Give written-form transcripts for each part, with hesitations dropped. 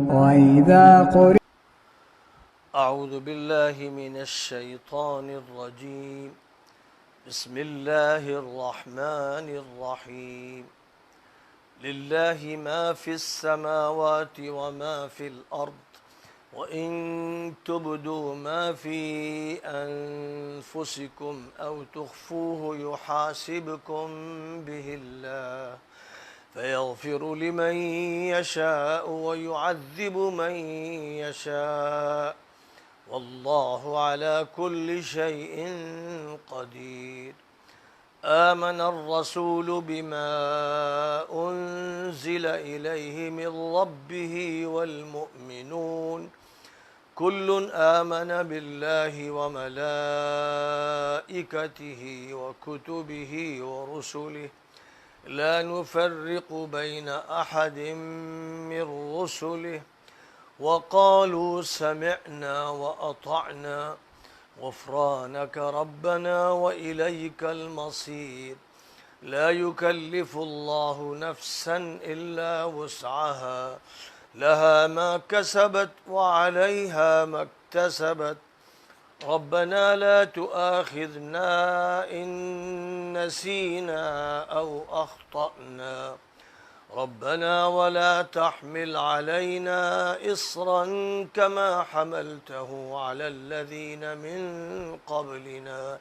وإذا قرئ أعوذ بالله من الشيطان الرجيم بسم الله الرحمن الرحيم لله ما في السماوات وما في الأرض وإن تبدوا ما في أنفسكم أو تخفوه يحاسبكم به الله فيغفر لمن يشاء ويعذب من يشاء والله على كل شيء قدير آمن الرسول بما أنزل إليه من ربه والمؤمنون كل آمن بالله وملائكته وكتبه ورسله لا نفرق بين أحد من رسله وقالوا سمعنا وأطعنا غفرانك ربنا وإليك المصير لا يكلف الله نفسا إلا وسعها لها ما كسبت وعليها ما اكتسبت ربنا لا تؤاخذنا إن نسينا أو أخطأنا ربنا ولا تحمل علينا إصرا كما حملته على الذين من قبلنا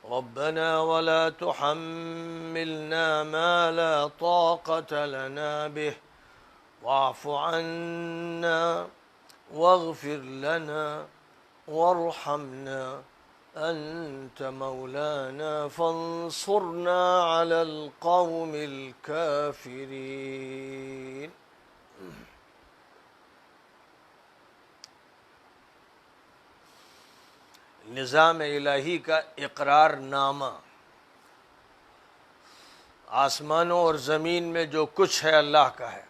ربنا ولا تحملنا ما لا طاقة لنا به واعف عنا واغفر لنا وارحمنا أنت مولانا فانصرنا على القوم الكافرين. نظام الہی کا اقرار نامہ. آسمانوں اور زمین میں جو کچھ ہے اللہ کا ہے،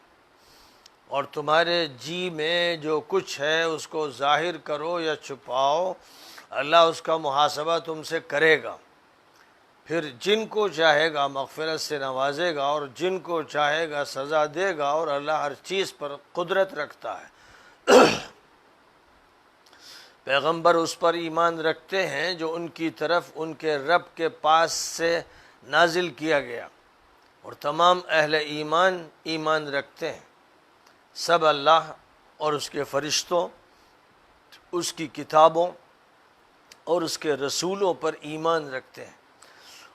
اور تمہارے جی میں جو کچھ ہے اس کو ظاہر کرو یا چھپاؤ، اللہ اس کا محاسبہ تم سے کرے گا. پھر جن کو چاہے گا مغفرت سے نوازے گا اور جن کو چاہے گا سزا دے گا، اور اللہ ہر چیز پر قدرت رکھتا ہے. پیغمبر اس پر ایمان رکھتے ہیں جو ان کی طرف ان کے رب کے پاس سے نازل کیا گیا، اور تمام اہل ایمان ایمان رکھتے ہیں. سب اللہ اور اس کے فرشتوں، اس کی کتابوں اور اس کے رسولوں پر ایمان رکھتے ہیں،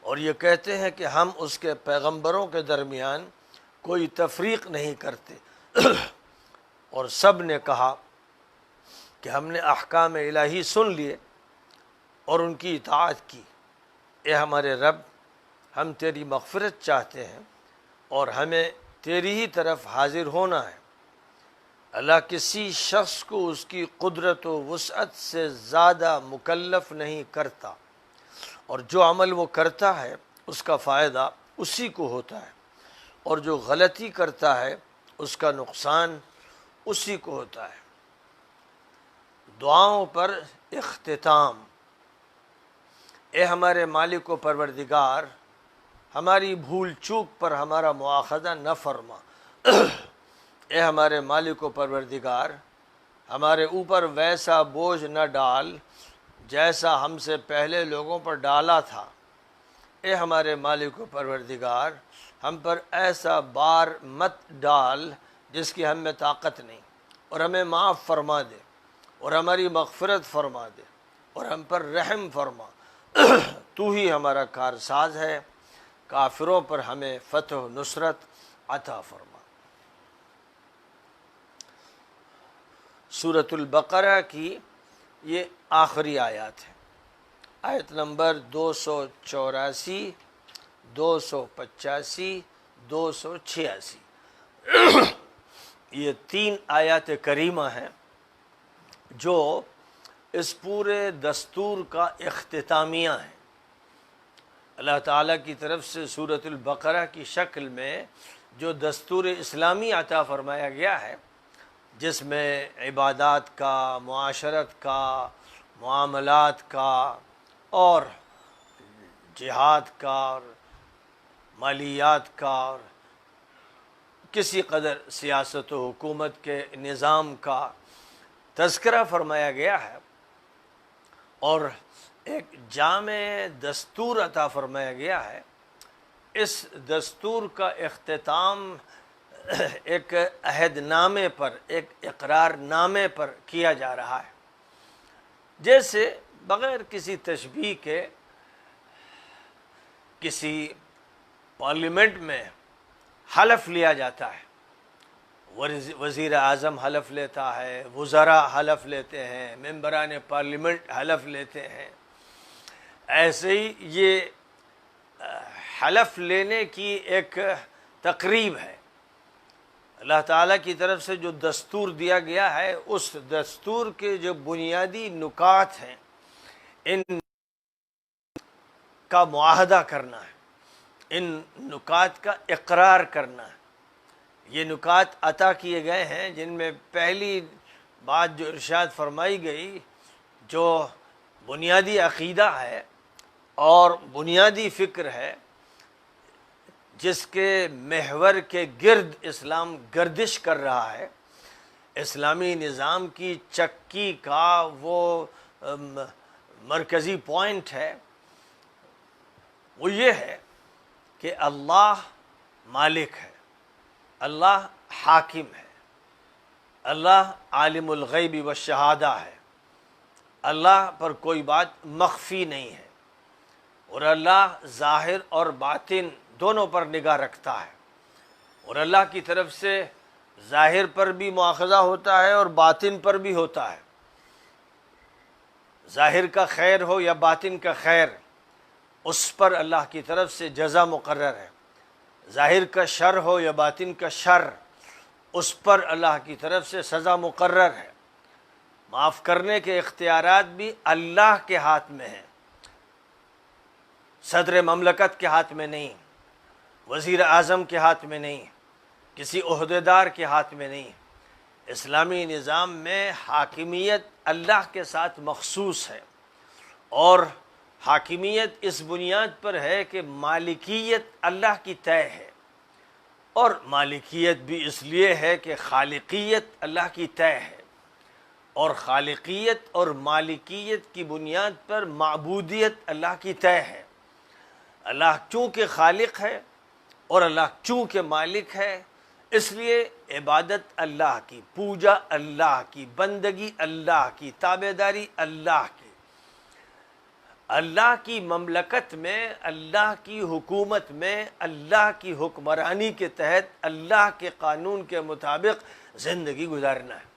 اور یہ کہتے ہیں کہ ہم اس کے پیغمبروں کے درمیان کوئی تفریق نہیں کرتے. اور سب نے کہا کہ ہم نے احکام الہی سن لیے اور ان کی اطاعت کی. اے ہمارے رب، ہم تیری مغفرت چاہتے ہیں اور ہمیں تیری ہی طرف حاضر ہونا ہے. اللہ کسی شخص کو اس کی قدرت و وسعت سے زیادہ مکلف نہیں کرتا، اور جو عمل وہ کرتا ہے اس کا فائدہ اسی کو ہوتا ہے، اور جو غلطی کرتا ہے اس کا نقصان اسی کو ہوتا ہے. دعاؤں پر اختتام. اے ہمارے مالک و پروردگار، ہماری بھول چوک پر ہمارا مواخذہ نہ فرما. اے ہمارے مالک و پروردگار، ہمارے اوپر ویسا بوجھ نہ ڈال جیسا ہم سے پہلے لوگوں پر ڈالا تھا. اے ہمارے مالک و پروردگار، ہم پر ایسا بار مت ڈال جس کی ہم میں طاقت نہیں، اور ہمیں معاف فرما دے اور ہماری مغفرت فرما دے اور ہم پر رحم فرما. تو ہی ہمارا کارساز ہے، کافروں پر ہمیں فتح و نصرت عطا فرما. سورۃ البقرہ کی یہ آخری آیات ہے. آیت نمبر 284، 285، 286. یہ 3 آیات کریمہ ہیں جو اس پورے دستور کا اختتامیہ ہیں. اللہ تعالیٰ کی طرف سے سورۃ البقرہ کی شکل میں جو دستور اسلامی عطا فرمایا گیا ہے، جس میں عبادات کا، معاشرت کا، معاملات کا اور جہاد کا اور مالیات کا اور کسی قدر سیاست و حکومت کے نظام کا تذکرہ فرمایا گیا ہے اور ایک جامع دستور عطا فرمایا گیا ہے۔ اس دستور کا اختتام ایک عہد نامے پر، ایک اقرار نامے پر کیا جا رہا ہے، جیسے بغیر کسی تشبیہ کے کسی پارلیمنٹ میں حلف لیا جاتا ہے، وزیر اعظم حلف لیتا ہے، وزراء حلف لیتے ہیں، ممبران پارلیمنٹ حلف لیتے ہیں، ایسے ہی یہ حلف لینے کی ایک تقریب ہے۔ اللہ تعالیٰ کی طرف سے جو دستور دیا گیا ہے، اس دستور کے جو بنیادی نکات ہیں، ان کا معاہدہ کرنا ہے، ان نکات کا اقرار کرنا ہے۔ یہ نکات عطا کیے گئے ہیں، جن میں پہلی بات جو ارشاد فرمائی گئی، جو بنیادی عقیدہ ہے اور بنیادی فکر ہے، جس کے محور کے گرد اسلام گردش کر رہا ہے، اسلامی نظام کی چکی کا وہ مرکزی پوائنٹ ہے، وہ یہ ہے کہ اللہ مالک ہے، اللہ حاکم ہے، اللہ عالم الغیب والشہادہ ہے، اللہ پر کوئی بات مخفی نہیں ہے، اور اللہ ظاہر اور باطن دونوں پر نگاہ رکھتا ہے، اور اللہ کی طرف سے ظاہر پر بھی مواخذہ ہوتا ہے اور باطن پر بھی ہوتا ہے۔ ظاہر کا خیر ہو یا باطن کا خیر، اس پر اللہ کی طرف سے جزا مقرر ہے۔ ظاہر کا شر ہو یا باطن کا شر، اس پر اللہ کی طرف سے سزا مقرر ہے۔ معاف کرنے کے اختیارات بھی اللہ کے ہاتھ میں ہیں، صدر مملکت کے ہاتھ میں نہیں، وزیر اعظم کے ہاتھ میں نہیں، کسی عہدیدار کے ہاتھ میں نہیں۔ اسلامی نظام میں حاکمیت اللہ کے ساتھ مخصوص ہے، اور حاکمیت اس بنیاد پر ہے کہ مالکیت اللہ کی طے ہے، اور مالکیت بھی اس لیے ہے کہ خالقیت اللہ کی طے ہے، اور خالقیت اور مالکیت کی بنیاد پر معبودیت اللہ کی طے ہے۔ اللہ چونکہ خالق ہے اور اللہ چونکہ مالک ہے، اس لیے عبادت اللہ کی، پوجا اللہ کی، بندگی اللہ کی، تابعداری اللہ کی۔ اللہ کی مملکت میں، اللہ کی حکومت میں، اللہ کی حکمرانی کے تحت، اللہ کے قانون کے مطابق زندگی گزارنا ہے۔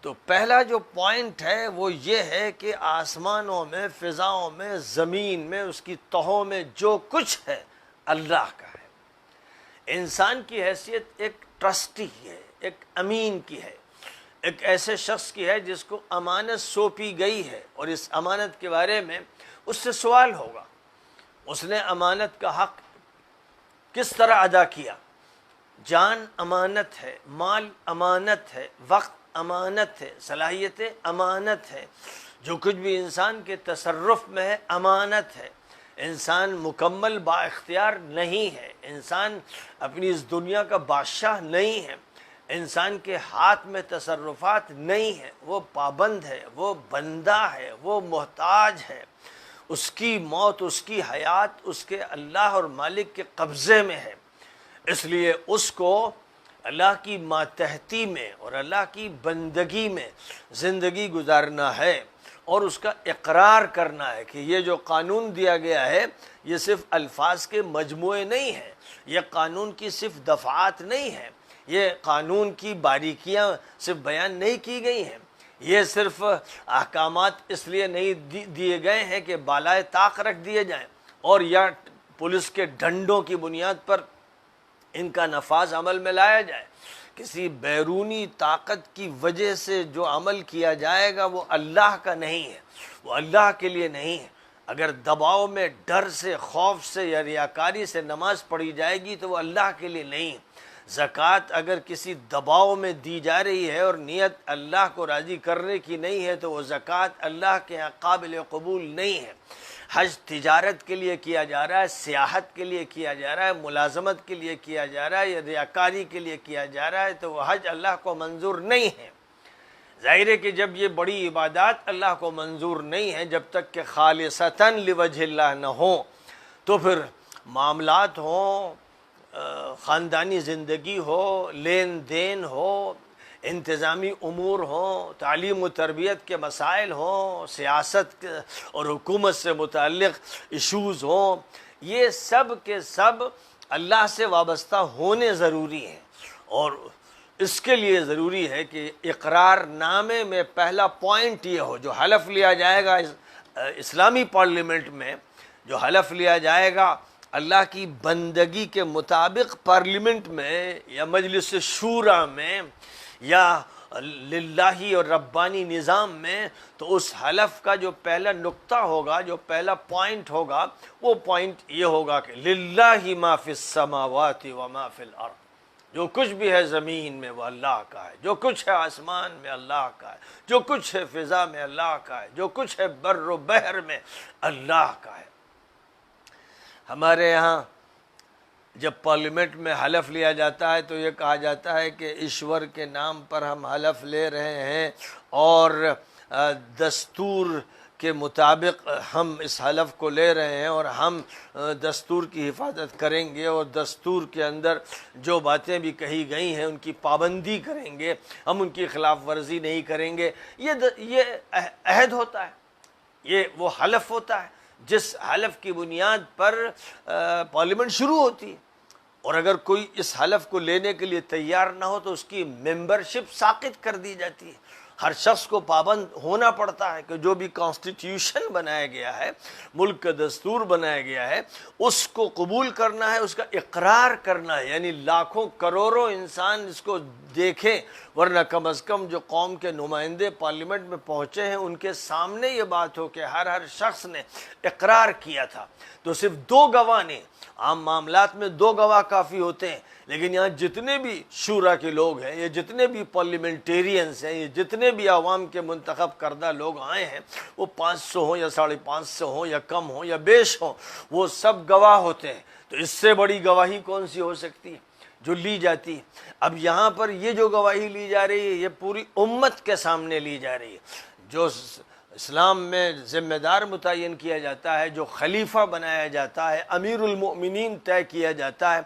تو پہلا جو پوائنٹ ہے وہ یہ ہے کہ آسمانوں میں، فضاؤں میں، زمین میں، اس کی تہوں میں جو کچھ ہے اللہ کا ہے۔ انسان کی حیثیت ایک ٹرسٹی کی ہے، ایک امین کی ہے، ایک ایسے شخص کی ہے جس کو امانت سونپی گئی ہے، اور اس امانت کے بارے میں اس سے سوال ہوگا، اس نے امانت کا حق کس طرح ادا کیا۔ جان امانت ہے، مال امانت ہے، وقت امانت ہے، صلاحیتیں امانت ہے، جو کچھ بھی انسان کے تصرف میں ہے امانت ہے۔ انسان مکمل با اختیار نہیں ہے، انسان اپنی اس دنیا کا بادشاہ نہیں ہے، انسان کے ہاتھ میں تصرفات نہیں ہیں، وہ پابند ہے، وہ بندہ ہے، وہ محتاج ہے۔ اس کی موت، اس کی حیات اس کے اللہ اور مالک کے قبضے میں ہے، اس لیے اس کو اللہ کی ماتحتی میں اور اللہ کی بندگی میں زندگی گزارنا ہے، اور اس کا اقرار کرنا ہے کہ یہ جو قانون دیا گیا ہے یہ صرف الفاظ کے مجموعے نہیں ہیں، یہ قانون کی صرف دفعات نہیں ہیں، یہ قانون کی باریکیاں صرف بیان نہیں کی گئی ہیں، یہ صرف احکامات اس لیے نہیں دیے گئے ہیں کہ بالائے طاق رکھ دیے جائیں اور یا پولیس کے ڈنڈوں کی بنیاد پر ان کا نفاذ عمل میں لایا جائے۔ کسی بیرونی طاقت کی وجہ سے جو عمل کیا جائے گا وہ اللہ کا نہیں ہے، وہ اللہ کے لیے نہیں ہے۔ اگر دباؤ میں، ڈر سے، خوف سے یا ریاکاری سے نماز پڑھی جائے گی تو وہ اللہ کے لیے نہیں ہے۔ زکوٰۃ اگر کسی دباؤ میں دی جا رہی ہے اور نیت اللہ کو راضی کرنے کی نہیں ہے تو وہ زکوٰۃ اللہ کے یہاں قابل قبول نہیں ہے۔ حج تجارت کے لیے کیا جا رہا ہے، سیاحت کے لیے کیا جا رہا ہے، ملازمت کے لیے کیا جا رہا ہے یا ریاکاری کے لیے کیا جا رہا ہے تو وہ حج اللہ کو منظور نہیں ہے۔ ظاہر ہے کہ جب یہ بڑی عبادات اللہ کو منظور نہیں ہیں، جب تک کہ خالصتاً لوجہ اللہ نہ ہوں، تو پھر معاملات ہوں، خاندانی زندگی ہو، لین دین ہو، انتظامی امور ہوں، تعلیم و تربیت کے مسائل ہوں، سیاست اور حکومت سے متعلق ایشوز ہوں، یہ سب کے سب اللہ سے وابستہ ہونے ضروری ہیں۔ اور اس کے لیے ضروری ہے کہ اقرار نامے میں پہلا پوائنٹ یہ ہو، جو حلف لیا جائے گا اسلامی پارلیمنٹ میں، جو حلف لیا جائے گا اللہ کی بندگی کے مطابق پارلیمنٹ میں یا مجلس شورا میں یا للہی اور ربانی نظام میں، تو اس حلف کا جو پہلا نقطہ ہوگا، جو پہلا پوائنٹ ہوگا، وہ پوائنٹ یہ ہوگا کہ للہ ما فی السماوات و ما فی الارض، جو کچھ بھی ہے زمین میں وہ اللہ کا ہے، جو کچھ ہے آسمان میں اللہ کا ہے، جو کچھ ہے فضا میں اللہ کا ہے، جو کچھ ہے بر و بحر میں اللہ کا ہے۔ ہمارے یہاں جب پارلیمنٹ میں حلف لیا جاتا ہے تو یہ کہا جاتا ہے کہ ایشور کے نام پر ہم حلف لے رہے ہیں اور دستور کے مطابق ہم اس حلف کو لے رہے ہیں اور ہم دستور کی حفاظت کریں گے اور دستور کے اندر جو باتیں بھی کہی گئی ہیں ان کی پابندی کریں گے، ہم ان کی خلاف ورزی نہیں کریں گے۔ یہ عہد ہوتا ہے، یہ وہ حلف ہوتا ہے جس حلف کی بنیاد پر پارلیمنٹ شروع ہوتی ہے، اور اگر کوئی اس حلف کو لینے کے لیے تیار نہ ہو تو اس کی ممبرشپ ساقط کر دی جاتی ہے۔ ہر شخص کو پابند ہونا پڑتا ہے کہ جو بھی کانسٹیٹیوشن بنایا گیا ہے، ملک کا دستور بنایا گیا ہے، اس کو قبول کرنا ہے، اس کا اقرار کرنا ہے، یعنی لاکھوں کروڑوں انسان اس کو دیکھیں، ورنہ کم از کم جو قوم کے نمائندے پارلیمنٹ میں پہنچے ہیں ان کے سامنے یہ بات ہو کہ ہر شخص نے اقرار کیا تھا۔ تو صرف دو گواہ نے، عام معاملات میں دو گواہ کافی ہوتے ہیں، لیکن یہاں جتنے بھی شورا کے لوگ ہیں، یہ جتنے بھی پارلیمنٹیرینز ہیں، یہ جتنے بھی عوام کے منتخب کردہ لوگ آئے ہیں، وہ 500 ہوں یا 550 ہوں یا کم ہوں یا بیش ہوں، وہ سب گواہ ہوتے ہیں۔ تو اس سے بڑی گواہی کون سی ہو سکتی ہے جو لی جاتی ہے؟ اب یہاں پر یہ جو گواہی لی جا رہی ہے یہ پوری امت کے سامنے لی جا رہی ہے۔ جو اسلام میں ذمہ دار متعین کیا جاتا ہے، جو خلیفہ بنایا جاتا ہے، امیر المؤمنین طے کیا جاتا ہے،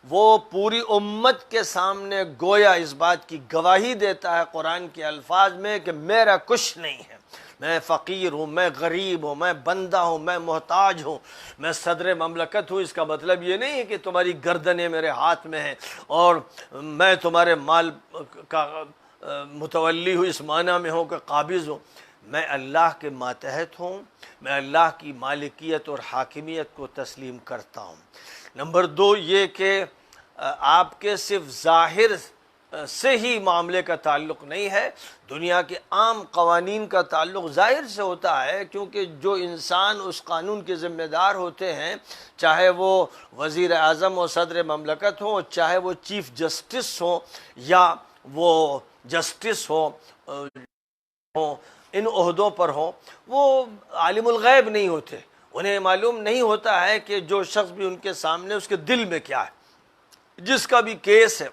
وہ پوری امت کے سامنے گویا اس بات کی گواہی دیتا ہے قرآن کے الفاظ میں کہ میرا کچھ نہیں ہے، میں فقیر ہوں، میں غریب ہوں، میں بندہ ہوں، میں محتاج ہوں، میں صدر مملکت ہوں۔ اس کا مطلب یہ نہیں ہے کہ تمہاری گردنیں میرے ہاتھ میں ہیں اور میں تمہارے مال کا متولی ہوں، اس معنی میں ہوں کہ قابض ہوں۔ میں اللہ کے ماتحت ہوں، میں اللہ کی مالکیت اور حاکمیت کو تسلیم کرتا ہوں۔ نمبر 2 یہ کہ آپ کے صرف ظاہر سے ہی معاملے کا تعلق نہیں ہے، دنیا کے عام قوانین کا تعلق ظاہر سے ہوتا ہے، کیونکہ جو انسان اس قانون کے ذمہ دار ہوتے ہیں، چاہے وہ وزیر اعظم اور صدر مملکت ہوں، چاہے وہ چیف جسٹس ہوں یا وہ جسٹس ہوں، ان عہدوں پر ہوں، وہ عالم الغیب نہیں ہوتے، انہیں معلوم نہیں ہوتا ہے کہ جو شخص بھی ان کے سامنے اس کے دل میں کیا ہے، جس کا بھی کیس ہے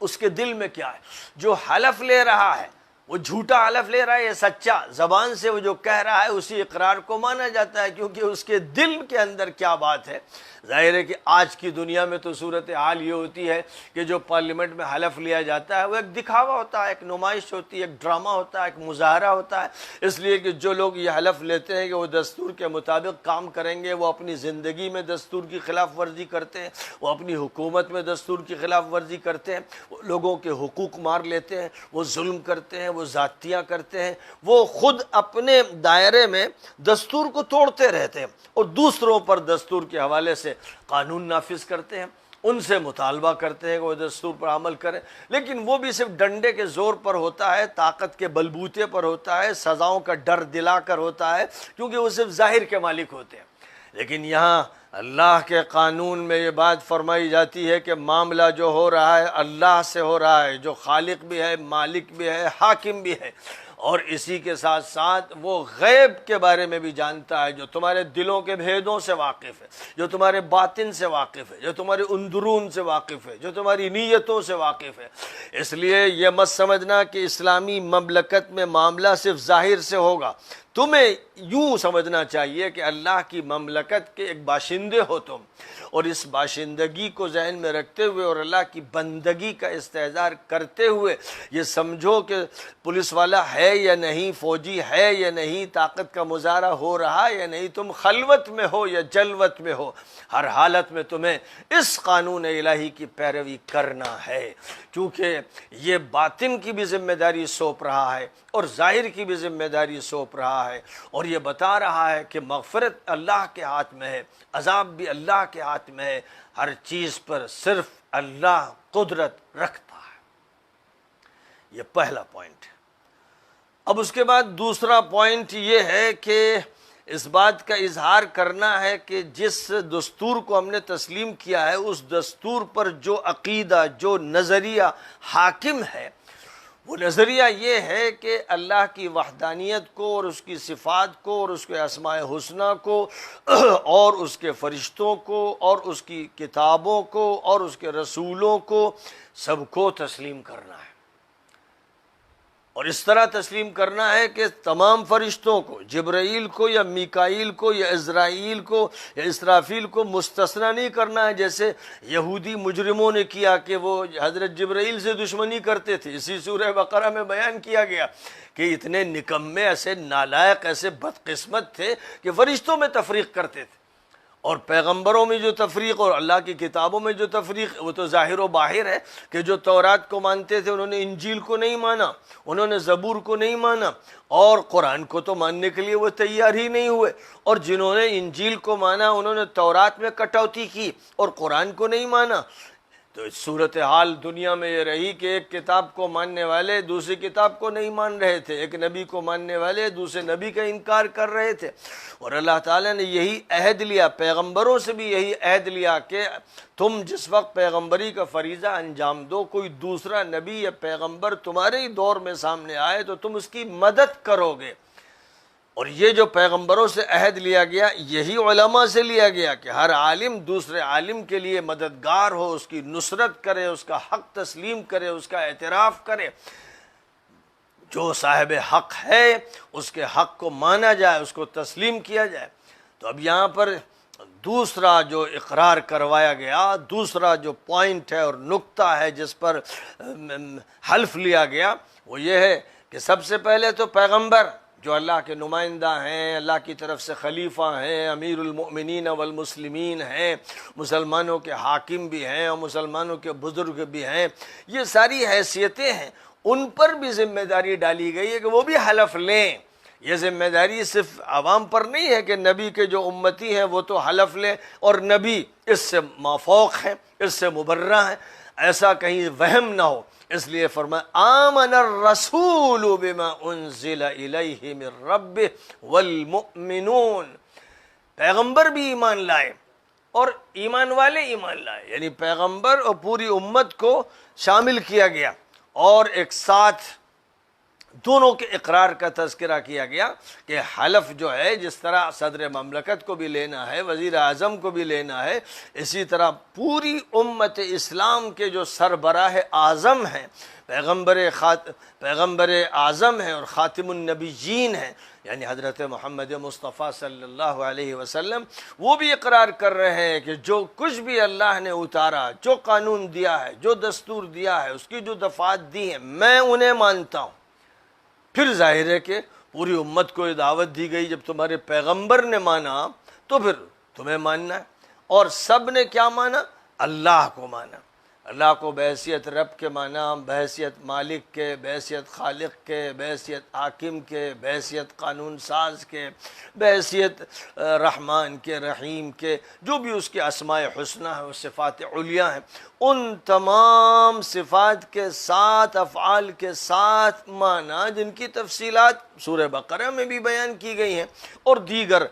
اس کے دل میں کیا ہے۔ جو حلف لے رہا ہے وہ جھوٹا حلف لے رہا ہے یا سچا، زبان سے وہ جو کہہ رہا ہے اسی اقرار کو مانا جاتا ہے، کیونکہ اس کے دل کے اندر کیا بات ہے۔ ظاہر ہے کہ آج کی دنیا میں تو صورتحال یہ ہوتی ہے کہ جو پارلیمنٹ میں حلف لیا جاتا ہے وہ ایک دکھاوا ہوتا ہے، ایک نمائش ہوتی ہے، ایک ڈرامہ ہوتا ہے، ایک مظاہرہ ہوتا ہے، اس لیے کہ جو لوگ یہ حلف لیتے ہیں کہ وہ دستور کے مطابق کام کریں گے، وہ اپنی زندگی میں دستور کی خلاف ورزی کرتے ہیں، وہ اپنی حکومت میں دستور کی خلاف ورزی کرتے ہیں، وہ لوگوں کے حقوق مار لیتے ہیں، وہ ظلم کرتے ہیں، وہ زیادتیاں کرتے ہیں، وہ خود اپنے دائرے میں دستور کو توڑتے رہتے ہیں اور دوسروں پر دستور کے حوالے سے قانون نافذ کرتے ہیں، ان سے مطالبہ کرتے ہیں کہ وہ دستور پر عمل کریں، لیکن وہ بھی صرف ڈنڈے کے زور پر ہوتا ہے، طاقت کے بلبوتے پر ہوتا ہے، سزاؤں کا ڈر دلا کر ہوتا ہے، کیونکہ وہ صرف ظاہر کے مالک ہوتے ہیں۔ لیکن یہاں اللہ کے قانون میں یہ بات فرمائی جاتی ہے کہ معاملہ جو ہو رہا ہے اللہ سے ہو رہا ہے، جو خالق بھی ہے، مالک بھی ہے، حاکم بھی ہے، اور اسی کے ساتھ ساتھ وہ غیب کے بارے میں بھی جانتا ہے، جو تمہارے دلوں کے بھیدوں سے واقف ہے، جو تمہارے باطن سے واقف ہے، جو تمہارے اندرون سے واقف ہے، جو تمہاری نیتوں سے واقف ہے۔ اس لیے یہ مت سمجھنا کہ اسلامی مملکت میں معاملہ صرف ظاہر سے ہوگا، تمہیں یوں سمجھنا چاہیے کہ اللہ کی مملکت کے ایک باشندے ہو تم، اور اس باشندگی کو ذہن میں رکھتے ہوئے اور اللہ کی بندگی کا استحضار کرتے ہوئے یہ سمجھو کہ پولیس والا ہے یا نہیں، فوجی ہے یا نہیں، طاقت کا مظاہرہ ہو رہا یا نہیں، تم خلوت میں ہو یا جلوت میں ہو، ہر حالت میں تمہیں اس قانون الہی کی پیروی کرنا ہے، کیونکہ یہ باطن کی بھی ذمہ داری سونپ رہا ہے اور ظاہر کی بھی ذمہ داری سونپ رہا ہے، اور یہ بتا رہا ہے کہ مغفرت اللہ کے ہاتھ میں ہے، عذاب بھی اللہ کے ہاتھ میں ہے، ہر چیز پر صرف اللہ قدرت رکھتا ہے۔ یہ پہلا پوائنٹ ہے۔ اب اس کے بعد دوسرا پوائنٹ یہ ہے کہ اس بات کا اظہار کرنا ہے کہ جس دستور کو ہم نے تسلیم کیا ہے اس دستور پر جو عقیدہ، جو نظریہ حاکم ہے، وہ نظریہ یہ ہے کہ اللہ کی وحدانیت کو اور اس کی صفات کو اور اس کے اسماء حسنہ کو اور اس کے فرشتوں کو اور اس کی کتابوں کو اور اس کے رسولوں کو سب کو تسلیم کرنا ہے، اور اس طرح تسلیم کرنا ہے کہ تمام فرشتوں کو، جبرائیل کو یا میکائیل کو یا عزرائیل کو یا اسرافیل کو مستثنی نہیں کرنا ہے، جیسے یہودی مجرموں نے کیا کہ وہ حضرت جبرائیل سے دشمنی کرتے تھے۔ اسی سورہ بقرہ میں بیان کیا گیا کہ اتنے نکمے، ایسے نالائق، ایسے بدقسمت تھے کہ فرشتوں میں تفریق کرتے تھے، اور پیغمبروں میں جو تفریق اور اللہ کی کتابوں میں جو تفریق، وہ تو ظاہر و باہر ہے کہ جو تورات کو مانتے تھے انہوں نے انجیل کو نہیں مانا، انہوں نے زبور کو نہیں مانا، اور قرآن کو تو ماننے کے لیے وہ تیار ہی نہیں ہوئے، اور جنہوں نے انجیل کو مانا انہوں نے تورات میں کٹوتی کی اور قرآن کو نہیں مانا۔ تو صورتحال دنیا میں یہ رہی کہ ایک کتاب کو ماننے والے دوسری کتاب کو نہیں مان رہے تھے، ایک نبی کو ماننے والے دوسرے نبی کا انکار کر رہے تھے، اور اللہ تعالیٰ نے یہی عہد لیا، پیغمبروں سے بھی یہی عہد لیا کہ تم جس وقت پیغمبری کا فریضہ انجام دو، کوئی دوسرا نبی یا پیغمبر تمہارے ہی دور میں سامنے آئے تو تم اس کی مدد کرو گے، اور یہ جو پیغمبروں سے عہد لیا گیا یہی علماء سے لیا گیا کہ ہر عالم دوسرے عالم کے لیے مددگار ہو، اس کی نصرت کرے، اس کا حق تسلیم کرے، اس کا اعتراف کرے، جو صاحب حق ہے اس کے حق کو مانا جائے، اس کو تسلیم کیا جائے۔ تو اب یہاں پر دوسرا جو اقرار کروایا گیا، دوسرا جو پوائنٹ ہے اور نقطہ ہے جس پر حلف لیا گیا، وہ یہ ہے کہ سب سے پہلے تو پیغمبر جو اللہ کے نمائندہ ہیں، اللہ کی طرف سے خلیفہ ہیں، امیر المؤمنین والمسلمین ہیں، مسلمانوں کے حاکم بھی ہیں اور مسلمانوں کے بزرگ بھی ہیں، یہ ساری حیثیتیں ہیں، ان پر بھی ذمہ داری ڈالی گئی ہے کہ وہ بھی حلف لیں۔ یہ ذمہ داری صرف عوام پر نہیں ہے کہ نبی کے جو امتی ہیں وہ تو حلف لیں اور نبی اس سے مافوق ہیں، اس سے مبرہ ہیں، ایسا کہیں وہم نہ ہو۔ اس لیے فرمایا آمن الرسول بما انزل الیہ من ربہ والمؤمنون، پیغمبر بھی ایمان لائے اور ایمان والے ایمان لائے، یعنی پیغمبر اور پوری امت کو شامل کیا گیا، اور ایک ساتھ دونوں کے اقرار کا تذکرہ کیا گیا کہ حلف جو ہے جس طرح صدر مملکت کو بھی لینا ہے، وزیر اعظم کو بھی لینا ہے، اسی طرح پوری امت اسلام کے جو سربراہ اعظم ہیں، پیغمبر اعظم ہیں اور خاتم النبیین ہیں، یعنی حضرت محمد مصطفیٰ صلی اللہ علیہ وسلم، وہ بھی اقرار کر رہے ہیں کہ جو کچھ بھی اللہ نے اتارا، جو قانون دیا ہے، جو دستور دیا ہے، اس کی جو دفعات دی ہیں، میں انہیں مانتا ہوں۔ پھر ظاہر ہے کہ پوری امت کو یہ دعوت دی گئی، جب تمہارے پیغمبر نے مانا تو پھر تمہیں ماننا ہے، اور سب نے کیا مانا؟ اللہ کو مانا، اللہ کو بحیثیت رب کے مانا، بحیثیت مالک کے، بحیثیت خالق کے، بحیثیت حاکم کے، بحیثیت قانون ساز کے، بحیثیت رحمان کے، رحیم کے، جو بھی اس کے اسماء حسنہ ہیں، صفات علیاء ہیں، ان تمام صفات کے ساتھ، افعال کے ساتھ مانا، جن کی تفصیلات سورہ بقرہ میں بھی بیان کی گئی ہیں اور دیگر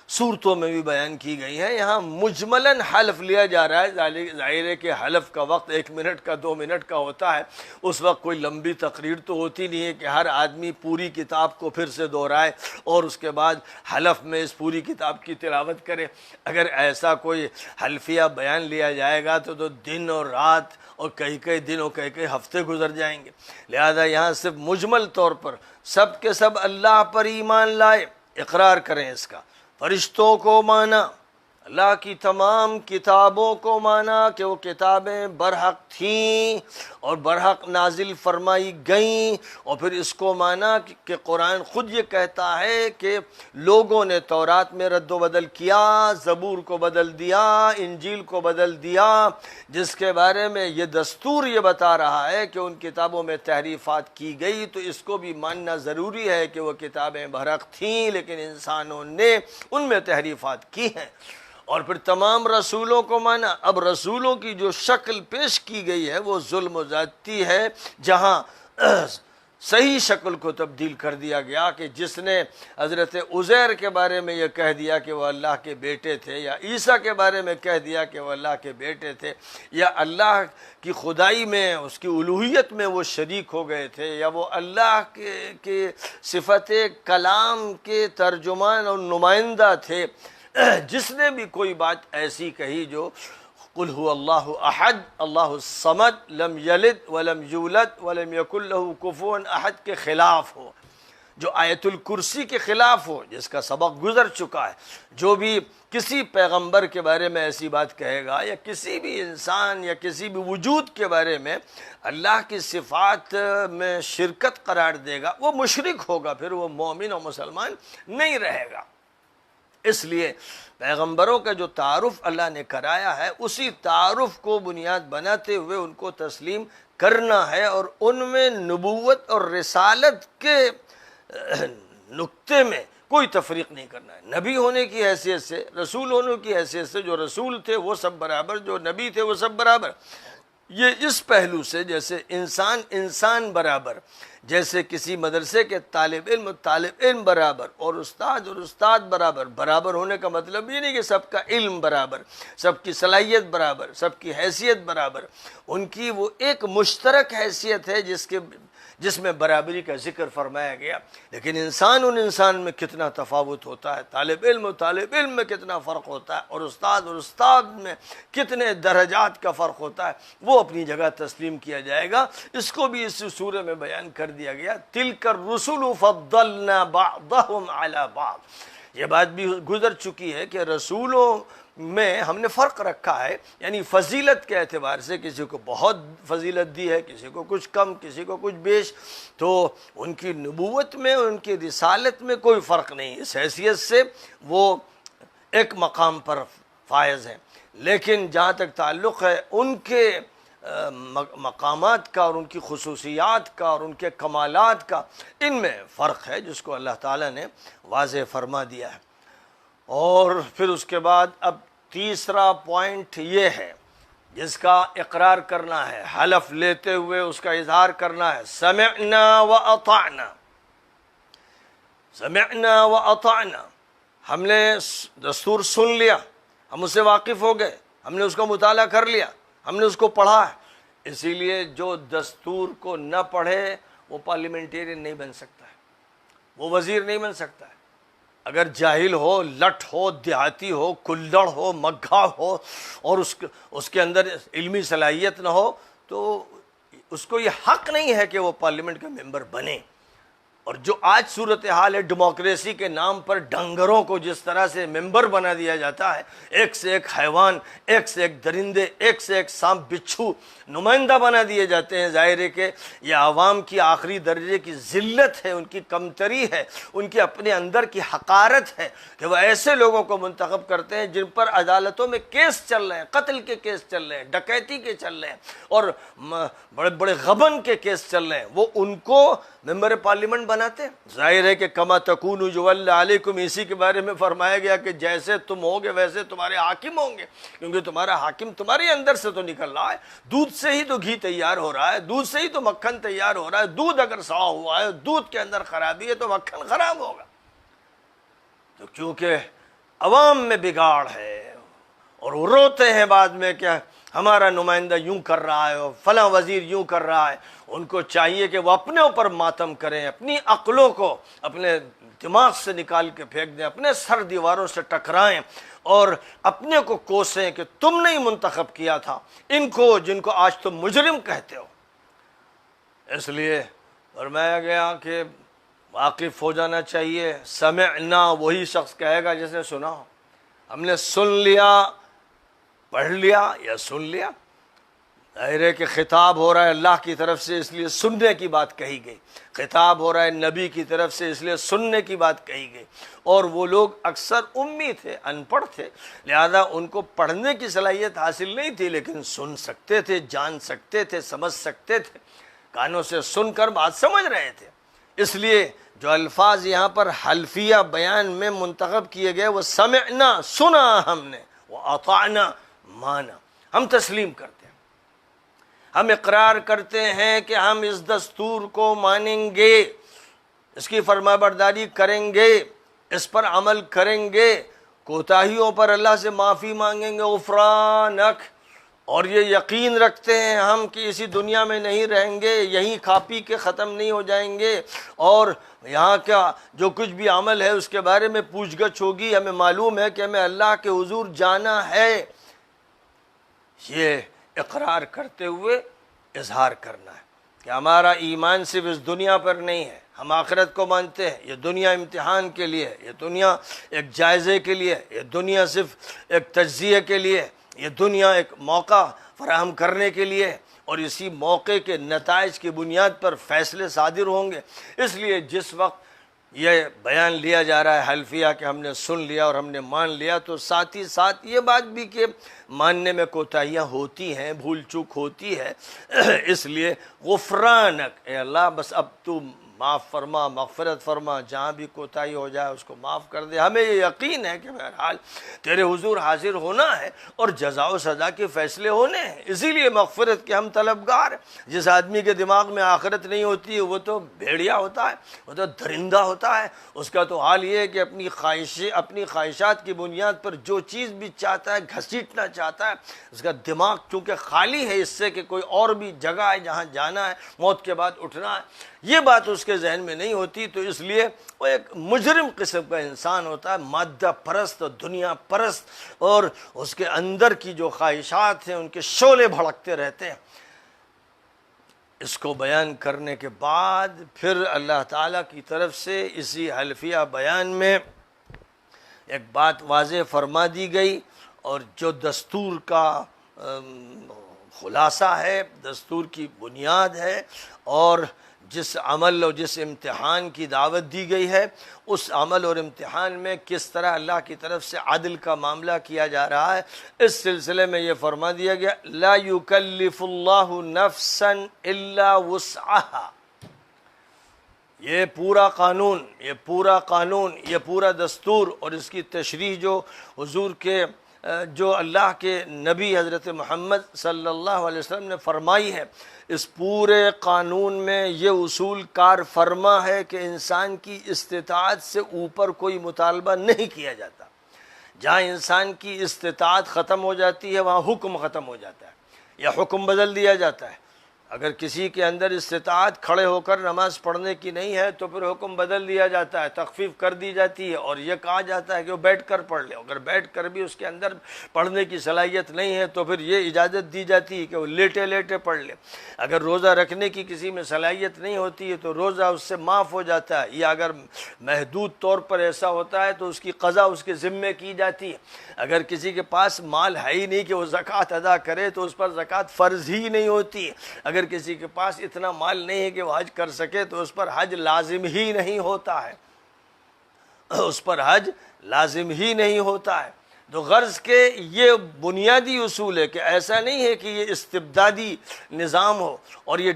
صورتوں میں بھی بیان کی گئی ہیں۔ یہاں مجملاً حلف لیا جا رہا ہے، ظاہر ہے کہ حلف کا وقت 1 منٹ کا 2 منٹ کا ہوتا ہے، اس وقت کوئی لمبی تقریر تو ہوتی نہیں ہے کہ ہر آدمی پوری کتاب کو پھر سے دہرائے اور اس کے بعد حلف میں اس پوری کتاب کی تلاوت کرے۔ اگر ایسا کوئی حلفیہ بیان لیا جائے گا تو دن اور رات اور کئی دن اور کئی ہفتے گزر جائیں گے۔ لہذا یہاں صرف مجمل طور پر سب کے سب اللہ پر ایمان لائے، اقرار کریں اس کا، فرشتوں کو مانا، اللہ کی تمام کتابوں کو مانا کہ وہ کتابیں برحق تھیں اور برحق نازل فرمائی گئیں، اور پھر اس کو مانا کہ قرآن خود یہ کہتا ہے کہ لوگوں نے تورات میں رد و بدل کیا، زبور کو بدل دیا، انجیل کو بدل دیا، جس کے بارے میں یہ دستور یہ بتا رہا ہے کہ ان کتابوں میں تحریفات کی گئی، تو اس کو بھی ماننا ضروری ہے کہ وہ کتابیں برحق تھیں لیکن انسانوں نے ان میں تحریفات کی ہیں۔ اور پھر تمام رسولوں کو مانا۔ اب رسولوں کی جو شکل پیش کی گئی ہے وہ ظلم و زیادتی ہے، جہاں صحیح شکل کو تبدیل کر دیا گیا کہ جس نے حضرت عزیر کے بارے میں یہ کہہ دیا کہ وہ اللہ کے بیٹے تھے، یا عیسیٰ کے بارے میں کہہ دیا کہ وہ اللہ کے بیٹے تھے، یا اللہ کی خدائی میں اس کی الوہیت میں وہ شریک ہو گئے تھے، یا وہ اللہ کے صفت کلام کے ترجمان اور نمائندہ تھے، جس نے بھی کوئی بات ایسی کہی جو قل هو اللہ احد اللہ الصمد لم یلد ولم یولد ولم یکن لہ کفوا احد کے خلاف ہو، جو آیت الکرسی کے خلاف ہو، جس کا سبق گزر چکا ہے، جو بھی کسی پیغمبر کے بارے میں ایسی بات کہے گا یا کسی بھی انسان یا کسی بھی وجود کے بارے میں اللہ کی صفات میں شرکت قرار دے گا، وہ مشرک ہوگا، پھر وہ مومن اور مسلمان نہیں رہے گا۔ اس لیے پیغمبروں کا جو تعارف اللہ نے کرایا ہے اسی تعارف کو بنیاد بناتے ہوئے ان کو تسلیم کرنا ہے، اور ان میں نبوت اور رسالت کے نقطے میں کوئی تفریق نہیں کرنا ہے۔ نبی ہونے کی حیثیت سے، رسول ہونے کی حیثیت سے، جو رسول تھے وہ سب برابر، جو نبی تھے وہ سب برابر۔ یہ اس پہلو سے جیسے انسان برابر، جیسے کسی مدرسے کے طالب علم برابر اور استاد برابر ہونے کا مطلب یہ نہیں کہ سب کا علم برابر، سب کی صلاحیت برابر، سب کی حیثیت برابر، ان کی وہ ایک مشترک حیثیت ہے جس میں برابری کا ذکر فرمایا گیا۔ لیکن انسان میں کتنا تفاوت ہوتا ہے، طالب علم میں کتنا فرق ہوتا ہے، اور استاد میں کتنے درجات کا فرق ہوتا ہے، وہ اپنی جگہ تسلیم کیا جائے گا۔ اس کو بھی اس سورہ میں بیان کر دیا گیا، تِلْكَ الرُّسُلُ فَضَّلْنَا بَعْضَهُمْ عَلَى بَعْضٍ۔ یہ بات بھی گزر چکی ہے کہ رسولوں میں ہم نے فرق رکھا ہے، یعنی فضیلت کے اعتبار سے کسی کو بہت فضیلت دی ہے، کسی کو کچھ کم، کسی کو کچھ بیش، تو ان کی نبوت میں، ان کی رسالت میں کوئی فرق نہیں، اس حیثیت سے وہ ایک مقام پر فائز ہیں۔ لیکن جہاں تک تعلق ہے ان کے مقامات کا اور ان کی خصوصیات کا اور ان کے کمالات کا، ان میں فرق ہے جس کو اللہ تعالیٰ نے واضح فرما دیا ہے۔ اور پھر اس کے بعد اب تیسرا پوائنٹ یہ ہے جس کا اقرار کرنا ہے، حلف لیتے ہوئے اس کا اظہار کرنا ہے، سمعنا وأطعنا، سمعنا وأطعنا، ہم نے دستور سن لیا، ہم اس سے واقف ہو گئے، ہم نے اس کا مطالعہ کر لیا، ہم نے اس کو پڑھا ہے۔ اسی لیے جو دستور کو نہ پڑھے وہ پارلیمنٹیرین نہیں بن سکتا ہے، وہ وزیر نہیں بن سکتا ہے۔ اگر جاہل ہو، لٹ ہو، دیہاتی ہو، کلڑ ہو، مگھا ہو، اور اس کے اندر علمی صلاحیت نہ ہو، تو اس کو یہ حق نہیں ہے کہ وہ پارلیمنٹ کا ممبر بنے۔ اور جو آج صورتحال ہے ڈیموکریسی کے نام پر ڈنگروں کو جس طرح سے ممبر بنا دیا جاتا ہے، ایک سے ایک حیوان، ایک سے ایک درندے، ایک سے ایک سانپ بچھو نمائندہ بنا دیے جاتے ہیں، ظاہر ہے کہ یہ عوام کی آخری درجے کی ذلت ہے، ان کی کمتری ہے، ان کے اپنے اندر کی حقارت ہے کہ وہ ایسے لوگوں کو منتخب کرتے ہیں جن پر عدالتوں میں کیس چل رہے ہیں، قتل کے کیس چل رہے ہیں، ڈکیتی کے چل رہے ہیں، اور بڑے بڑے غبن کے کیس چل رہے ہیں، وہ ان کو ممبر پارلیمنٹ بناتے ہیں۔ ظاہر ہے کہ کما تکونوا یولی علیکم، اسی کے بارے میں فرمایا گیا کہ جیسے تم ہوگے ویسے تمہارے حاکم ہوں گے، کیونکہ تمہارا حاکم تمہارے اندر سے تو نکل رہا ہے، دودھ سے ہی تو گھی تیار ہو رہا ہے، دودھ سے ہی تو مکھن تیار ہو رہا ہے، دودھ اگر سوا ہوا ہے، دودھ کے اندر خرابی ہے تو مکھن خراب ہوگا۔ تو کیونکہ عوام میں بگاڑ ہے، اور وہ روتے ہیں بعد میں کہ ہمارا نمائندہ یوں کر رہا ہے اور فلاں وزیر یوں کر رہا ہے۔ ان کو چاہیے کہ وہ اپنے اوپر ماتم کریں، اپنی عقلوں کو اپنے دماغ سے نکال کے پھینک دیں، اپنے سر دیواروں سے ٹکرائیں اور اپنے کو کوسیں کہ تم نے ہی منتخب کیا تھا ان کو جن کو آج تم مجرم کہتے ہو۔ اس لیے فرمایا گیا کہ واقف ہو جانا چاہیے، سمعنا وہی شخص کہے گا جس نے سنا ہو۔ ہم نے سن لیا، پڑھ لیا یا سن لیا، ظاہر ہے کہ خطاب ہو رہا ہے اللہ کی طرف سے، اس لیے سننے کی بات کہی گئی، خطاب ہو رہا ہے نبی کی طرف سے، اس لیے سننے کی بات کہی گئی۔ اور وہ لوگ اکثر امی تھے، ان پڑھ تھے، لہذا ان کو پڑھنے کی صلاحیت حاصل نہیں تھی، لیکن سن سکتے تھے، جان سکتے تھے، سمجھ سکتے تھے، کانوں سے سن کر بات سمجھ رہے تھے۔ اس لیے جو الفاظ یہاں پر حلفیہ بیان میں منتخب کیے گئے، وہ سمعنا سنا ہم نے، وہ اطعنا مانا، ہم تسلیم کرتے ہیں، ہم اقرار کرتے ہیں کہ ہم اس دستور کو مانیں گے، اس کی فرما برداری کریں گے، اس پر عمل کریں گے، کوتاہیوں پر اللہ سے معافی مانگیں گے، غفرانک، اور یہ یقین رکھتے ہیں ہم کہ اسی دنیا میں نہیں رہیں گے، یہیں کھا پی کے ختم نہیں ہو جائیں گے، اور یہاں کا جو کچھ بھی عمل ہے اس کے بارے میں پوچھ گچھ ہوگی، ہمیں معلوم ہے کہ ہمیں اللہ کے حضور جانا ہے۔ یہ اقرار کرتے ہوئے اظہار کرنا ہے کہ ہمارا ایمان صرف اس دنیا پر نہیں ہے، ہم آخرت کو مانتے ہیں، یہ دنیا امتحان کے لیے، یہ دنیا ایک جائزے کے لیے، یہ دنیا صرف ایک تجزیے کے لیے، یہ دنیا ایک موقع فراہم کرنے کے لیے، اور اسی موقع کے نتائج کی بنیاد پر فیصلے صادر ہوں گے۔ اس لیے جس وقت یہ بیان لیا جا رہا ہے حلفیہ کہ ہم نے سن لیا اور ہم نے مان لیا، تو ساتھ ہی ساتھ یہ بات بھی کہ ماننے میں کوتاہیاں ہوتی ہیں، بھول چوک ہوتی ہے، اس لیے غفرانک، اے اللہ بس اب تو معاف فرما، مغفرت فرما، جہاں بھی کوتاہی ہو جائے اس کو معاف کر دے۔ ہمیں یہ یقین ہے کہ بہرحال تیرے حضور حاضر ہونا ہے اور جزا و سزا کے فیصلے ہونے ہیں، اسی لیے مغفرت کے ہم طلبگار ہیں۔ جس آدمی کے دماغ میں آخرت نہیں ہوتی ہے وہ تو بھیڑیا ہوتا ہے، وہ تو درندہ ہوتا ہے، اس کا تو حال یہ ہے کہ اپنی خواہشات کی بنیاد پر جو چیز بھی چاہتا ہے گھسیٹنا چاہتا ہے۔ اس کا دماغ چونکہ خالی ہے اس سے کہ کوئی اور بھی جگہ ہے جہاں جانا ہے، موت کے بعد اٹھنا ہے، یہ بات اس کے ذہن میں نہیں ہوتی، تو اس لیے وہ ایک مجرم قسم کا انسان ہوتا ہے، مادہ پرست، دنیا پرست، اور اس کے اندر کی جو خواہشات ہیں ان کے شعلے بھڑکتے رہتے ہیں۔ اس کو بیان کرنے کے بعد پھر اللہ تعالیٰ کی طرف سے اسی حلفیہ بیان میں ایک بات واضح فرما دی گئی، اور جو دستور کا خلاصہ ہے، دستور کی بنیاد ہے، اور جس عمل اور جس امتحان کی دعوت دی گئی ہے، اس عمل اور امتحان میں کس طرح اللہ کی طرف سے عدل کا معاملہ کیا جا رہا ہے، اس سلسلے میں یہ فرما دیا گیا لا یکلف اللہ نفسا الا وسعها۔ یہ پورا قانون، یہ پورا دستور اور اس کی تشریح جو حضور کے جو اللہ کے نبی حضرت محمد صلی اللہ علیہ وسلم نے فرمائی ہے، اس پورے قانون میں یہ اصول کار فرما ہے کہ انسان کی استطاعت سے اوپر کوئی مطالبہ نہیں کیا جاتا۔ جہاں انسان کی استطاعت ختم ہو جاتی ہے وہاں حکم ختم ہو جاتا ہے، یا حکم بدل دیا جاتا ہے۔ اگر کسی کے اندر استطاعت کھڑے ہو کر نماز پڑھنے کی نہیں ہے تو پھر حکم بدل دیا جاتا ہے، تخفیف کر دی جاتی ہے، اور یہ کہا جاتا ہے کہ وہ بیٹھ کر پڑھ لے۔ اگر بیٹھ کر بھی اس کے اندر پڑھنے کی صلاحیت نہیں ہے تو پھر یہ اجازت دی جاتی ہے کہ وہ لیٹے لیٹے پڑھ لے۔ اگر روزہ رکھنے کی کسی میں صلاحیت نہیں ہوتی ہے تو روزہ اس سے معاف ہو جاتا ہے، یا اگر محدود طور پر ایسا ہوتا ہے تو اس کی قضا اس کے ذمے کی جاتی ہے۔ اگر کسی کے پاس مال ہے ہی نہیں کہ وہ زکوٰۃ ادا کرے تو اس پر زکوٰۃ فرض ہی نہیں ہوتی ہے۔ اگر کسی کے پاس اتنا مال نہیں ہے کہ وہ حج کر سکے تو اس پر حج لازم ہی نہیں ہوتا ہے، اس پر حج لازم ہی نہیں ہوتا ہے۔ تو غرض کہ یہ بنیادی اصول ہے کہ ایسا نہیں ہے کہ یہ استبدادی نظام ہو اور یہ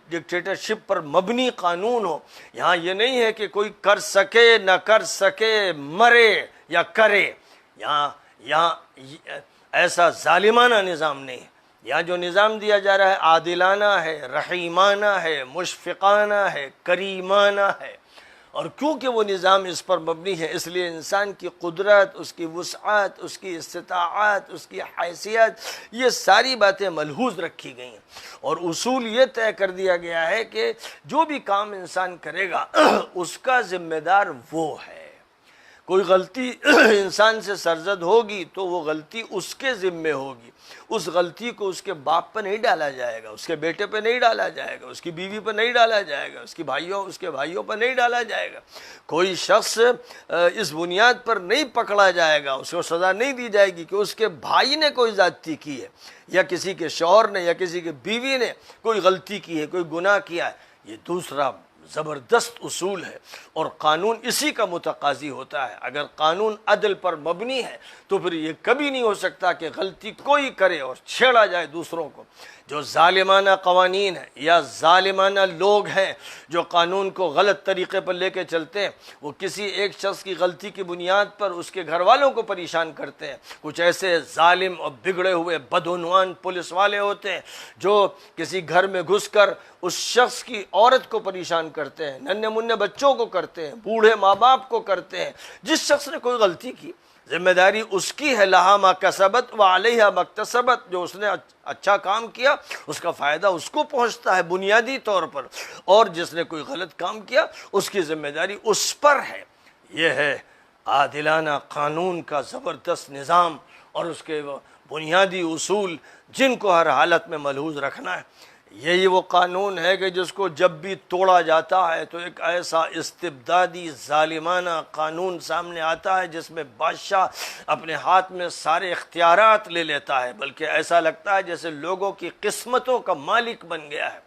ڈکٹیٹرشپ پر مبنی قانون ہو۔ یہاں یہ نہیں ہے کہ کوئی کر سکے نہ کر سکے، مرے یا کرے، یہاں ایسا ظالمانہ نظام نہیں ہے۔ یہاں جو نظام دیا جا رہا ہے عادلانہ ہے، رحیمانہ ہے، مشفقانہ ہے، کریمانہ ہے، اور کیونکہ وہ نظام اس پر مبنی ہے اس لیے انسان کی قدرت، اس کی وسعت، اس کی استطاعت، اس کی حیثیت، یہ ساری باتیں ملحوظ رکھی گئی ہیں، اور اصول یہ طے کر دیا گیا ہے کہ جو بھی کام انسان کرے گا اس کا ذمہ دار وہ ہے۔ کوئی غلطی انسان سے سرزد ہوگی تو وہ غلطی اس کے ذمے ہوگی، اس غلطی کو اس کے باپ پہ نہیں ڈالا جائے گا، اس کے بیٹے پہ نہیں ڈالا جائے گا، اس کی بیوی پہ نہیں ڈالا جائے گا، اس کے بھائیوں پہ نہیں ڈالا جائے گا۔ کوئی شخص اس بنیاد پر نہیں پکڑا جائے گا، اس کو سزا نہیں دی جائے گی کہ اس کے بھائی نے کوئی زیادتی کی ہے، یا کسی کے شوہر نے یا کسی کے بیوی نے کوئی غلطی کی ہے، کوئی گناہ کیا ہے۔ یہ دوسرا زبردست اصول ہے، اور قانون اسی کا متقاضی ہوتا ہے۔ اگر قانون عدل پر مبنی ہے تو پھر یہ کبھی نہیں ہو سکتا کہ غلطی کوئی کرے اور چھیڑا جائے دوسروں کو۔ جو ظالمانہ قوانین ہیں یا ظالمانہ لوگ ہیں جو قانون کو غلط طریقے پر لے کے چلتے ہیں، وہ کسی ایک شخص کی غلطی کی بنیاد پر اس کے گھر والوں کو پریشان کرتے ہیں۔ کچھ ایسے ظالم اور بگڑے ہوئے بدعنوان پولیس والے ہوتے ہیں جو کسی گھر میں گھس کر اس شخص کی عورت کو پریشان کرتے ہیں، ننھے منھے بچوں کو کرتے ہیں، بوڑھے ماں باپ کو کرتے ہیں۔ جس شخص نے کوئی غلطی کی ذمہ داری اس کی ہے، لہا ما کسبت وعلیہا ما اکتسبت، جو اس نے اچھا کام کیا اس کا فائدہ اس کو پہنچتا ہے بنیادی طور پر، اور جس نے کوئی غلط کام کیا اس کی ذمہ داری اس پر ہے۔ یہ ہے عادلانہ قانون کا زبردست نظام اور اس کے بنیادی اصول جن کو ہر حالت میں ملحوظ رکھنا ہے۔ یہی وہ قانون ہے کہ جس کو جب بھی توڑا جاتا ہے تو ایک ایسا استبدادی ظالمانہ قانون سامنے آتا ہے جس میں بادشاہ اپنے ہاتھ میں سارے اختیارات لے لیتا ہے، بلکہ ایسا لگتا ہے جیسے لوگوں کی قسمتوں کا مالک بن گیا ہے۔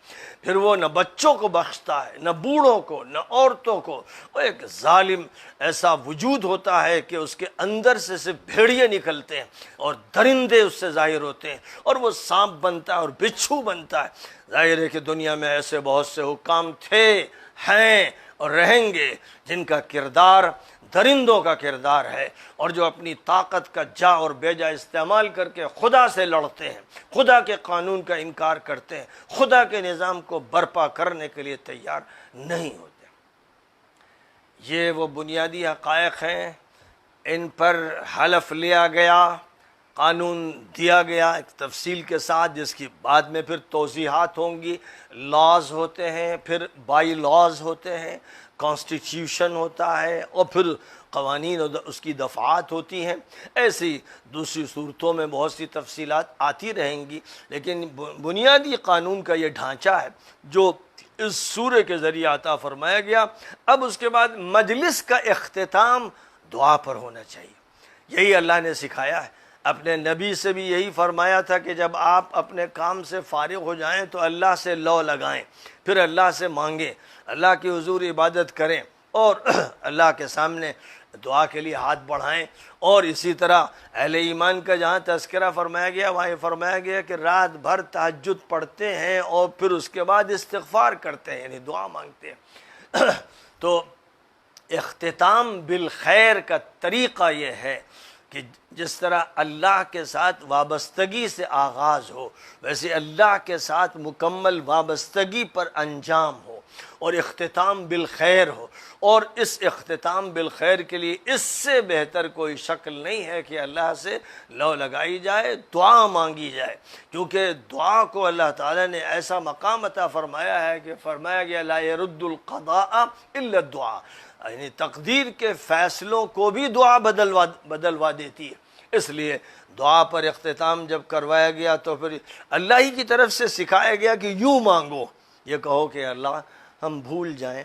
پھر وہ نہ بچوں کو بخشتا ہے، نہ بوڑھوں کو، نہ عورتوں کو۔ وہ ایک ظالم ایسا وجود ہوتا ہے کہ اس کے اندر سے صرف بھیڑیے نکلتے ہیں اور درندے اس سے ظاہر ہوتے ہیں، اور وہ سانپ بنتا ہے اور بچھو بنتا ہے۔ ظاہر ہے کہ دنیا میں ایسے بہت سے حکام تھے، ہیں اور رہیں گے جن کا کردار درندوں کا کردار ہے، اور جو اپنی طاقت کا جا اور بیجا استعمال کر کے خدا سے لڑتے ہیں، خدا کے قانون کا انکار کرتے ہیں، خدا کے نظام کو برپا کرنے کے لیے تیار نہیں ہوتے۔ یہ وہ بنیادی حقائق ہیں، ان پر حلف لیا گیا، قانون دیا گیا ایک تفصیل کے ساتھ، جس کی بعد میں پھر توضیحات ہوں گی۔ لاز ہوتے ہیں، پھر بائی لاز ہوتے ہیں، کانسٹیٹیوشن ہوتا ہے، اور پھر قوانین اور اس کی دفعات ہوتی ہیں۔ ایسی دوسری صورتوں میں بہت سی تفصیلات آتی رہیں گی، لیکن بنیادی قانون کا یہ ڈھانچہ ہے جو اس سورہ کے ذریعے عطا فرمایا گیا۔ اب اس کے بعد مجلس کا اختتام دعا پر ہونا چاہیے۔ یہی اللہ نے سکھایا ہے، اپنے نبی سے بھی یہی فرمایا تھا کہ جب آپ اپنے کام سے فارغ ہو جائیں تو اللہ سے لو لگائیں، پھر اللہ سے مانگیں، اللہ کی حضور عبادت کریں، اور اللہ کے سامنے دعا کے لیے ہاتھ بڑھائیں۔ اور اسی طرح اہل ایمان کا جہاں تذکرہ فرمایا گیا وہاں یہ فرمایا گیا کہ رات بھر تہجد پڑھتے ہیں اور پھر اس کے بعد استغفار کرتے ہیں، یعنی دعا مانگتے ہیں۔ تو اختتام بالخیر کا طریقہ یہ ہے کہ جس طرح اللہ کے ساتھ وابستگی سے آغاز ہو، ویسے اللہ کے ساتھ مکمل وابستگی پر انجام ہو، اور اختتام بالخیر ہو۔ اور اس اختتام بالخیر کے لیے اس سے بہتر کوئی شکل نہیں ہے کہ اللہ سے لو لگائی جائے، دعا مانگی جائے، کیونکہ دعا کو اللہ تعالیٰ نے ایسا مقام عطا فرمایا ہے کہ فرمایا گیا لا يرد القضاء الا الدعاء، یعنی تقدیر کے فیصلوں کو بھی دعا بدلوا دیتی ہے۔ اس لیے دعا پر اختتام جب کروایا گیا تو پھر اللہ ہی کی طرف سے سکھایا گیا کہ یوں مانگو، یہ کہو کہ اللہ ہم بھول جائیں،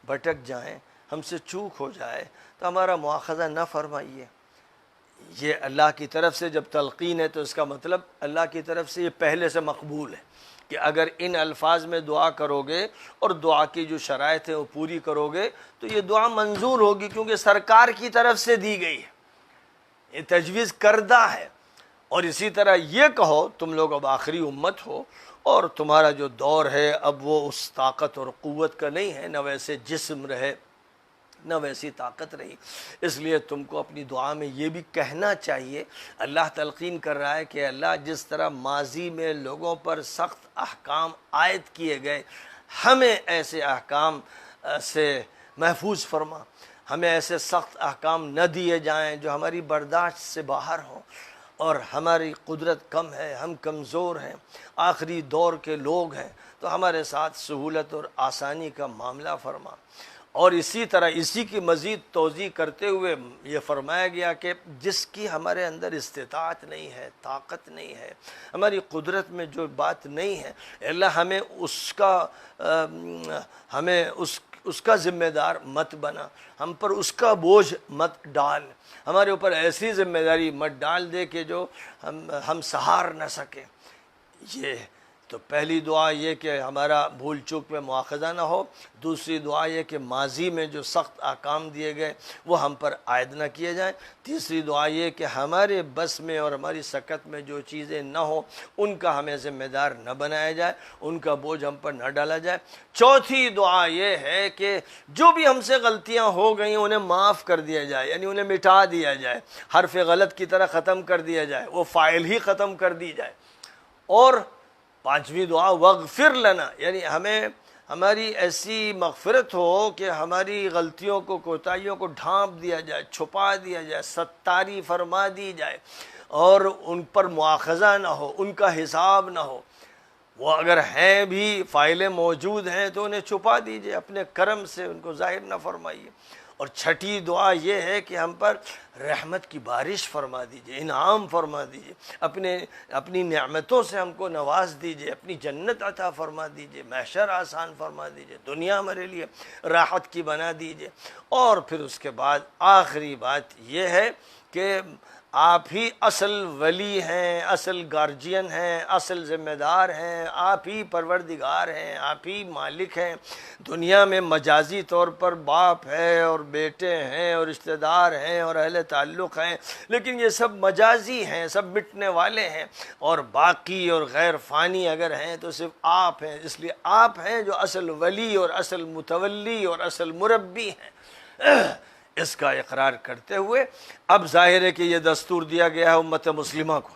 بھٹک جائیں، ہم سے چوک ہو جائے تو ہمارا مواخذہ نہ فرمائیے۔ یہ اللہ کی طرف سے جب تلقین ہے تو اس کا مطلب اللہ کی طرف سے یہ پہلے سے مقبول ہے کہ اگر ان الفاظ میں دعا کرو گے اور دعا کی جو شرائط ہیں وہ پوری کرو گے تو یہ دعا منظور ہوگی، کیونکہ سرکار کی طرف سے دی گئی ہے، یہ تجویز کردہ ہے۔ اور اسی طرح یہ کہو تم لوگ اب آخری امت ہو اور تمہارا جو دور ہے اب وہ اس طاقت اور قوت کا نہیں ہے، نہ ویسے جسم رہے نہ ویسی طاقت رہی، اس لیے تم کو اپنی دعا میں یہ بھی کہنا چاہیے۔ اللہ تلقین کر رہا ہے کہ اللہ جس طرح ماضی میں لوگوں پر سخت احکام عائد کیے گئے، ہمیں ایسے احکام سے محفوظ فرما، ہمیں ایسے سخت احکام نہ دیے جائیں جو ہماری برداشت سے باہر ہوں، اور ہماری قدرت کم ہے، ہم کمزور ہیں، آخری دور کے لوگ ہیں، تو ہمارے ساتھ سہولت اور آسانی کا معاملہ فرما۔ اور اسی طرح اسی کی مزید توضیح کرتے ہوئے یہ فرمایا گیا کہ جس کی ہمارے اندر استطاعت نہیں ہے، طاقت نہیں ہے، ہماری قدرت میں جو بات نہیں ہے، اللہ ہمیں اس کا ذمہ دار مت بنا، ہم پر اس کا بوجھ مت ڈال، ہمارے اوپر ایسی ذمہ داری مت ڈال دے کہ جو ہم سہار نہ سکیں۔ یہ تو پہلی دعا یہ کہ ہمارا بھول چوک میں مواخذہ نہ ہو، دوسری دعا یہ کہ ماضی میں جو سخت احکام دیے گئے وہ ہم پر عائد نہ کیے جائیں، تیسری دعا یہ کہ ہمارے بس میں اور ہماری سکت میں جو چیزیں نہ ہوں ان کا ہمیں ذمہ دار نہ بنایا جائے، ان کا بوجھ ہم پر نہ ڈالا جائے، چوتھی دعا یہ ہے کہ جو بھی ہم سے غلطیاں ہو گئیں انہیں معاف کر دیا جائے، یعنی انہیں مٹا دیا جائے، حرف غلط کی طرح ختم کر دیا جائے، وہ فاعل ہی ختم کر دی جائے۔ اور پانچویں دعا وغفر لنا، یعنی ہماری ایسی مغفرت ہو کہ ہماری غلطیوں کو، کوتاہیوں کو ڈھانپ دیا جائے، چھپا دیا جائے، ستاری فرما دی جائے، اور ان پر مواخذہ نہ ہو، ان کا حساب نہ ہو، وہ اگر ہیں بھی فائلیں موجود ہیں تو انہیں چھپا دیجئے، اپنے کرم سے ان کو ظاہر نہ فرمائیے۔ اور چھٹی دعا یہ ہے کہ ہم پر رحمت کی بارش فرما دیجئے، انعام فرما دیجئے، اپنی نعمتوں سے ہم کو نواز دیجئے، اپنی جنت عطا فرما دیجئے، محشر آسان فرما دیجئے، دنیا ہمارے لیے راحت کی بنا دیجئے۔ اور پھر اس کے بعد آخری بات یہ ہے کہ آپ ہی اصل ولی ہیں، اصل گارجین ہیں، اصل ذمہ دار ہیں، آپ ہی پروردگار ہیں، آپ ہی مالک ہیں۔ دنیا میں مجازی طور پر باپ ہے اور بیٹے ہیں اور رشتہ دار ہیں اور اہل تعلق ہیں، لیکن یہ سب مجازی ہیں، سب مٹنے والے ہیں، اور باقی اور غیر فانی اگر ہیں تو صرف آپ ہیں۔ اس لیے آپ ہیں جو اصل ولی اور اصل متولی اور اصل مربی ہیں۔ اس کا اقرار کرتے ہوئے اب ظاہر ہے کہ یہ دستور دیا گیا ہے امت مسلمہ کو،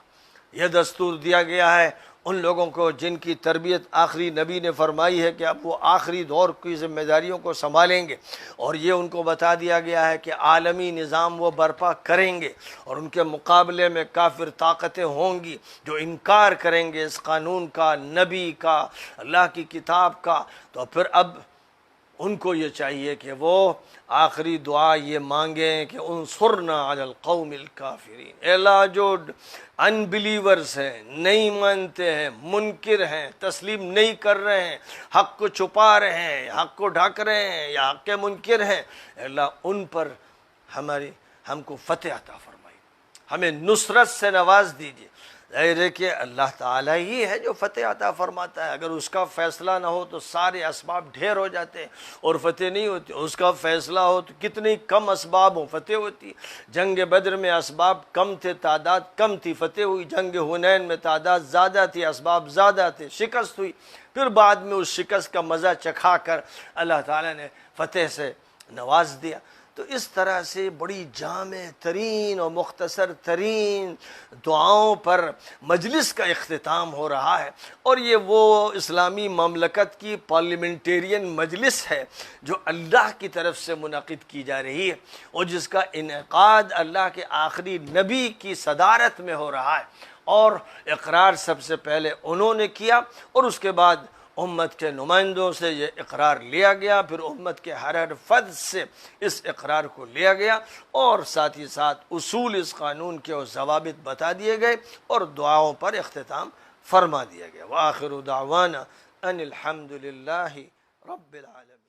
یہ دستور دیا گیا ہے ان لوگوں کو جن کی تربیت آخری نبی نے فرمائی ہے کہ اب وہ آخری دور کی ذمہ داریوں کو سنبھالیں گے، اور یہ ان کو بتا دیا گیا ہے کہ عالمی نظام وہ برپا کریں گے، اور ان کے مقابلے میں کافر طاقتیں ہوں گی جو انکار کریں گے اس قانون کا، نبی کا، اللہ کی کتاب کا۔ تو پھر اب ان کو یہ چاہیے کہ وہ آخری دعا یہ مانگیں کہ انصرنا علی القوم الکافرین، اے اللہ جو ان بلیورز ہیں، نہیں مانتے ہیں، منکر ہیں، تسلیم نہیں کر رہے ہیں، حق کو چھپا رہے ہیں، حق کو ڈھک رہے ہیں یا حق کے منکر ہیں، اے اللہ ان پر ہم کو فتح عطا فرمائی، ہمیں نصرت سے نواز دیجیے۔ ظاہر ہے کہ اللہ تعالیٰ ہی ہے جو فتح عطا فرماتا ہے، اگر اس کا فیصلہ نہ ہو تو سارے اسباب ڈھیر ہو جاتے ہیں اور فتح نہیں ہوتی، اس کا فیصلہ ہو تو کتنی کم اسباب ہوں فتح ہوتی۔ جنگ بدر میں اسباب کم تھے، تعداد کم تھی، فتح ہوئی۔ جنگ حنین میں تعداد زیادہ تھی، اسباب زیادہ تھے، شکست ہوئی۔ پھر بعد میں اس شکست کا مزہ چکھا کر اللہ تعالیٰ نے فتح سے نواز دیا۔ تو اس طرح سے بڑی جامع ترین اور مختصر ترین دعاؤں پر مجلس کا اختتام ہو رہا ہے، اور یہ وہ اسلامی مملکت کی پارلیمنٹیرین مجلس ہے جو اللہ کی طرف سے منعقد کی جا رہی ہے، اور جس کا انعقاد اللہ کے آخری نبی کی صدارت میں ہو رہا ہے، اور اقرار سب سے پہلے انہوں نے کیا، اور اس کے بعد امت کے نمائندوں سے یہ اقرار لیا گیا، پھر امت کے ہر فرد سے اس اقرار کو لیا گیا، اور ساتھ ہی ساتھ اصول اس قانون کے اور ضوابط بتا دیے گئے، اور دعاؤں پر اختتام فرما دیا گیا۔ وآخر دعوانا ان الحمد للہ رب العالمین۔